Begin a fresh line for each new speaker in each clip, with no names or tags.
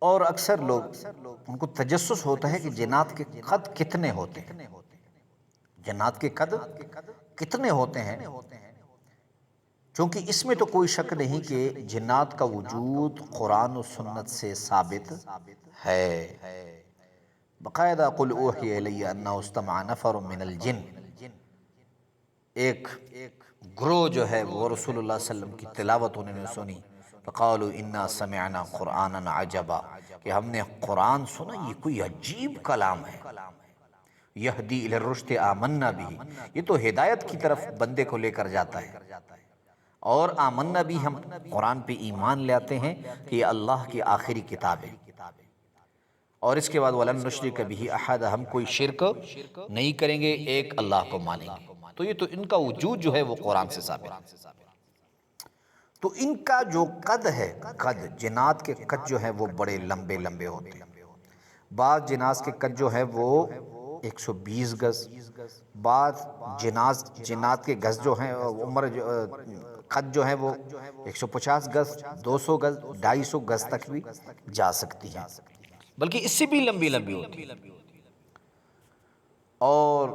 اور اکثر لوگ ان کو تجسس ہوتا ہے کہ جنات کے قد کتنے ہوتے ہیں، جنات کے قد کتنے ہوتے ہیں، چونکہ اس میں تو کوئی شک نہیں کہ جنات کا وجود قرآن و سنت سے ثابت ہے۔ باقاعدہ قل اوحی الی انہ استمع نفر من الجن، ایک گروہ جو ہے وہ رسول اللہ صلی اللہ علیہ وسلم کی تلاوت انہوں نے سنی، فقالوا انا سمعنا قرآنا عجبا، کہ ہم نے قرآن سنا، یہ کوئی عجیب کلام ہے، یہدی الی الرشد آمنا بھی، یہ تو ہدایت کی طرف بندے کو لے کر جاتا ہے، اور آمنا بھی ہم قرآن پہ ایمان لاتے ہیں کہ یہ اللہ کی آخری کتاب ہے، اور اس کے بعد وَلَن نُشْرِكَ بِهِ أَحَدًا، ہم کوئی شرک نہیں کریں گے، ایک اللہ کو مانیں گے۔ تو یہ تو ان کا وجود جو ہے وہ قرآن سے ثابت ہے۔ تو ان کا جو قد ہے، قد جنات کے قد جو ہے وہ بڑے لمبے لمبے ہوتے ہیں، بعض جنات کے قد جو ہے وہ 120 گز، بعض جنات کے گز جو ہیں عمر قد جو ہے وہ 150 گز، 200 گز، 250 گز تک بھی جا سکتی ہیں، بلکہ اس سے بھی لمبی لمبی ہوتی ہے۔ اور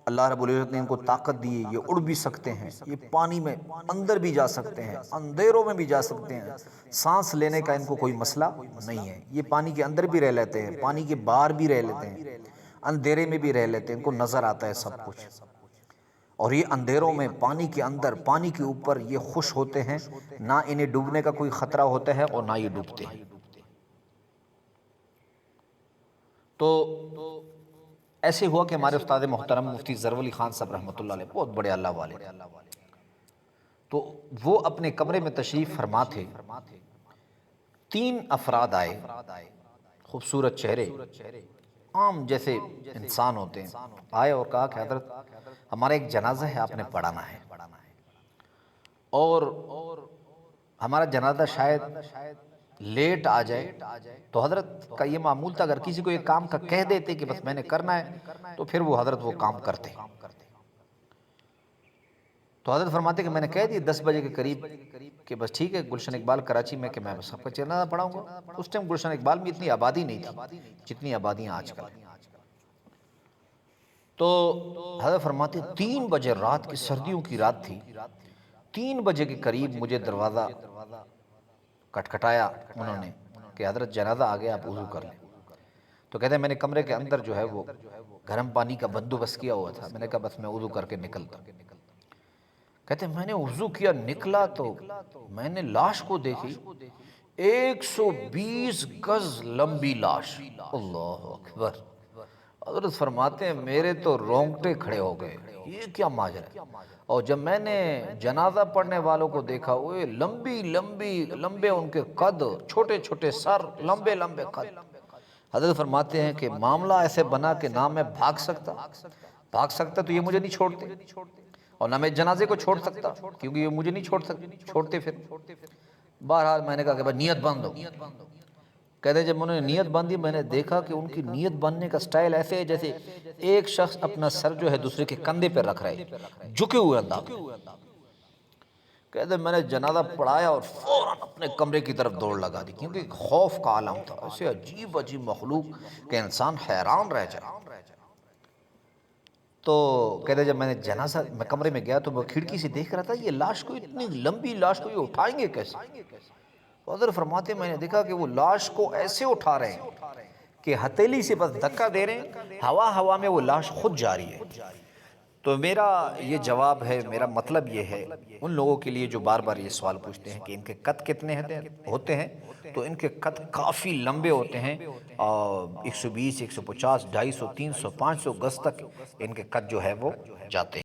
اللہ رب العزت نے ان کو طاقت دی، یہ اڑ بھی سکتے ہیں، یہ پانی میں اندر بھی جا سکتے ہیں، اندھیروں میں بھی جا سکتے ہیں، سانس لینے کا ان کو کوئی مسئلہ نہیں ہے، یہ پانی کے اندر بھی رہ لیتے ہیں، پانی کے باہر بھی رہ لیتے ہیں، اندھیرے میں بھی رہ لیتے ہیں، ان کو نظر آتا ہے سب کچھ، اور یہ اندھیروں میں پانی کے اندر پانی کے اوپر یہ خوش ہوتے ہیں، نہ انہیں ڈوبنے کا کوئی خطرہ ہوتا ہے اور نہ یہ ڈوبتے ہیں۔ تو ایسے ہوا کہ ہمارے استاد محترم مفتی ظفر علی خان صاحب رحمۃ اللہ علیہ، بہت بڑے اللہ والے، تو وہ اپنے کمرے میں تشریف فرما تھے، 3 افراد آئے، خوبصورت چہرے، عام جیسے انسان ہوتے ہیں، آئے اور کہا کہ حضرت ہمارا ایک جنازہ ہے، آپ نے پڑھانا ہے، اور ہمارا جنازہ شاید لیٹ آ جائے، تو حضرت کا یہ معمول تھا اگر کسی کو یہ کام کا کہہ دیتے کہ بس میں نے کرنا ہے تو پھر وہ حضرت وہ کام کرتے، تو حضرت فرماتے کہ میں نے کہہ دی 10 بجے کے قریب کہ بس ٹھیک ہے گلشن اقبال کراچی میں کہ میں بس آپ کا جنازہ پڑھاؤں گا۔ اس ٹائم گلشن اقبال میں اتنی آبادی نہیں تھی جتنی آبادیاں آج کل ہیں۔ تو حضرت فرماتے 3 بجے، رات کی سردیوں کی رات تھی، 3 بجے کے قریب مجھے دروازہ کھٹکھٹایا انہوں نے کہ حضرت جنازہ آ گیا، آپ وضو کر لیں۔ تو کہتے ہیں میں نے کمرے کے اندر جو ہے وہ گرم پانی کا بندوبست کیا ہوا تھا، میں نے کہا بس میں وضو کر کے نکلتا ہوں۔ کہتے ہیں میں نے وضو کیا، نکلا تو میں نے لاش کو دیکھی، 120 گز لمبی لاش، اللہ اکبر۔ حضرت فرماتے ہیں میرے تو رونگٹے کھڑے ہو گئے، یہ کیا ماجرا ہے؟ اور جب میں نے جنازہ پڑھنے والوں کو دیکھا، وہ لمبے ان کے قد، چھوٹے چھوٹے سر، لمبے لمبے قد۔ حضرت فرماتے ہیں کہ معاملہ ایسے بنا کہ نہ میں بھاگ سکتا تو یہ مجھے نہیں چھوڑتے، اور نہ میں جنازے کو چھوڑ سکتا کیونکہ یہ مجھے نہیں چھوڑتے پھر۔ بہرحال میں نے کہا کہ بھائی نیت باندھو۔ کہتے ہیں جب انہوں نے نیت باندھی، میں نے دیکھا کہ ان کی نیت باندھنے کا سٹائل ایسے ہے جیسے ایک شخص اپنا سر جو ہے دوسرے کے کندھے پر رکھ رہا ہے، جھکے ہوئے انداز۔ کہتے ہیں میں نے جنازہ پڑھایا اور فوراً اپنے کمرے کی طرف دوڑ لگا دی، کیونکہ خوف کا عالم تھا، ایسے عجیب مخلوق کہ انسان حیران رہ جائے۔ تو کہتے ہیں جب میں نے جنازہ میں کمرے میں گیا تو وہ کھڑکی سے دیکھ رہا تھا، یہ لاش کو، اتنی لمبی لاش کو یہ اٹھائیں گے کیسے؟ حضرت فرماتے ہیں میں نے دیکھا کہ وہ لاش کو ایسے اٹھا رہے ہیں کہ ہتھیلی سے بس دھکا دے رہے ہیں، ہوا میں وہ لاش خود جاری ہے۔ تو میرا یہ جواب ہے، میرا مطلب یہ ہے ان لوگوں کے لیے جو بار بار یہ سوال پوچھتے ہیں کہ ان کے قد کتنے ہوتے ہیں، تو ان کے قد کافی لمبے ہوتے ہیں، 120، 150، 250، 300، 500 گز تک ان کے قد جو ہے وہ جاتے ہیں۔